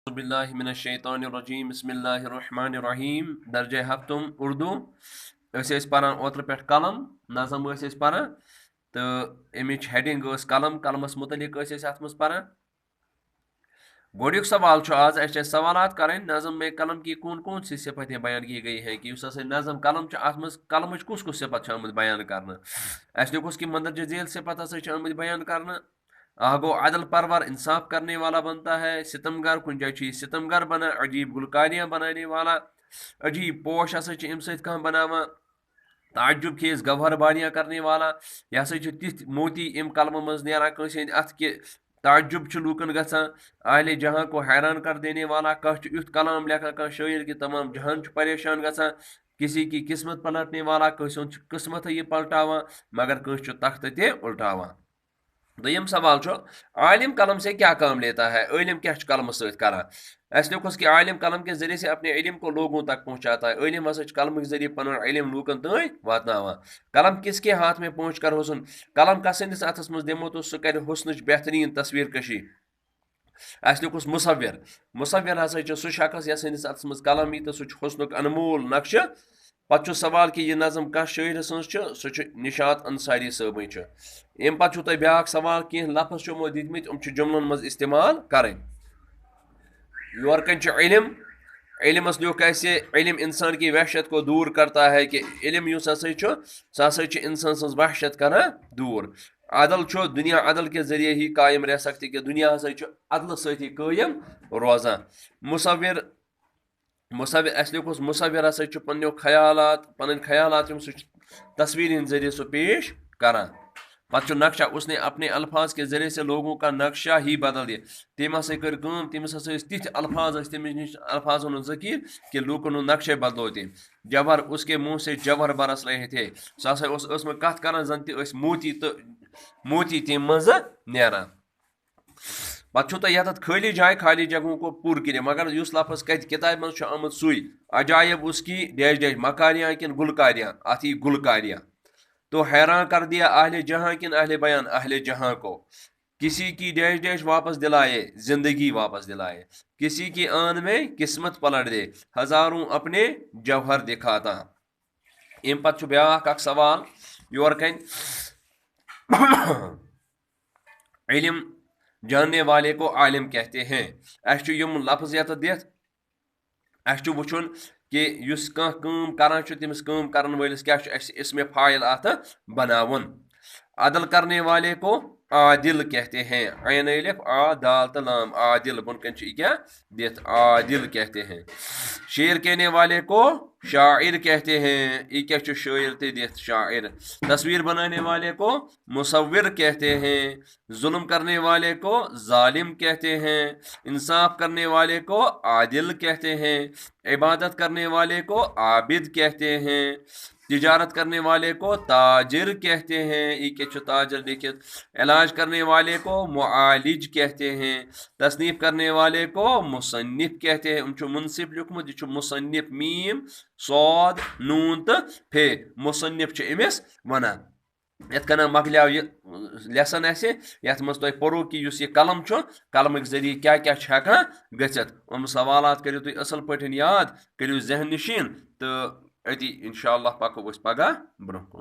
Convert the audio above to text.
बिस्मिल्लाहिमिनश्शैतानिर्रजीम बिस्मिल्लाहिर्रहमानिर्रहीम दर्जे हफ्तुम उर्दू पारान ओत्र पे कलम नज़म पारान तो अमिच हेडिंग कलम कलमस मुतलिक अत मज पारान गोड़ुक सवाल आज अस सवालात करें नज़म में कलम की कौन कौन सी सिफतें बयान की गई हैं कि नज़म कलम अत मज कलम कुस कुस सिफत आमुत बयान कर कि मंदरज झील सिफत आमुत बयान कर गो अदल परवर इंसाफ करने वाला बनता है सितमगर कुछ जाए सितमगर बना अजीब गुलकारियाँ बनाने वाला अजीब पोश अम सह बनावा ताजुब खेज गवहर बानियाँ करने वाला यह तिथ मोती अम कलम मज नान अत कि ताजुब लूकन गसान आले जहाँ को हैरान कर देने वाला कह युथ कलाम लेखा कह शायर कि तमाम जहान परेशान गसान किसी की किस्मत पलटने वाला कस किस्मत ये पलटावा मगर कस तख्त ते उल्टावा दोयम सवाल आलिम कलम से क्या काम लेता है इलम क्या कलम सत कि आलिम कलम के जरिए से अपने इलम को लोगों तक पहुँचाता है इलम हसा कलम के जरिए पन इलम लूकन तक वातना कलम किसके हाथ में पहुँच कर हुसन कलम कसंदिस अथस मज दिमो तो सह कर हुस्न बेहतरीन तस्वीर कशी मुसविर मुसविर हसा सह शख्स यह सस अथस मज कलम यी तो सह हुस्नुक अनमोल नक्श पे सवाल कि यह नज़म कस शायर सह निशात अंसारी सबन अम पे तुम ब्या सवाल कह लफ्ज यमो दितमत जुमलन मज इस्तेमाल करें योर कन इलम इलमस लिख इलम इंसान की वहशत को दूर करता है कि इलम युस हसा इंसान सज वहशत कर दूर अदल दुनिया अदल के जरिए ही कायम रह सकती कि दुनिया हसा अदल सती कायम रोजान मुसविर मुसविर मुसविर हसा पन ख्यालात तस्वीर जरिए सह पेश करान पत नक्शा उसने अपने अल्फाज के जरिए से लोगों का नक्शा ही बदल दिया तम हसा कर तमिस तिथ अल्फाज तमिस अल्फाजन जकीर कि लूकन नक्शे बदलो तम जवहर उसके मुंह से जवहर बरस रहे थे सह कत कर जन मोती तम मज नान पे यथ खाली जाए खाली जगहों को पूर कर मगर उस लफ्ज कत किताब मज आमुत सुई अजायब उसकी डैश डैश मकारियाँ किन गुलकारियाँ अत यी गुलकारियाँ तो हैरान कर दिया अहले जहां किन अहले बयान अहले जहां को किसी की डैश डैश वापस दिलाए जिंदगी वापस दिलाए किसी की आन में किस्मत पलट दे हजारों अपने जवहर दिखाता अम पे ब्या सवाल योर कन इल्म जानने वाले को आलिम कहते हैं अस यम लफ्ज यथ दिथ अस वुचुन कि युस काम करान तमिस काम करन वलिस क्या इसमें फाइल अत बनावन अदल करने वाले को आदिल कहते हैं ऐन अलिफ आ दाल तलाम आदिल बुनकन क्या दिथ आदिल कहते हैं शेर कहने वाले को शायर कहते हैं ये क्या शायर ते दिथ शायर तस्वीर बनाने वाले को मुसव्विर कहते हैं जुल्म करने वाले को जालिम कहते हैं इंसाफ करने वाले को आदिल कहते हैं इबादत करने वाले को आबिद कहते हैं तिजारत करने वाले को ताजिर कहते हैं ये क्या ताजिर लिखित इलाज करने वाले को मुआलिज कहते हैं तसनीफ करने वाले को मुसन्निफ कहते हैं उन मुनसिफ लिखमुत यह मुसन्निफ मीम सौद नून तो फे मुसन्निफ अमिस वनान यथ कन मकल लेसन यथ मज तुम पो कि यह कलम कलम जरिए क्या क्या हेकान गम सवालात करो तुम असल पे याद करो जहन नशीन तो अति इंशाअल्लाह पको पगह ब्रोह।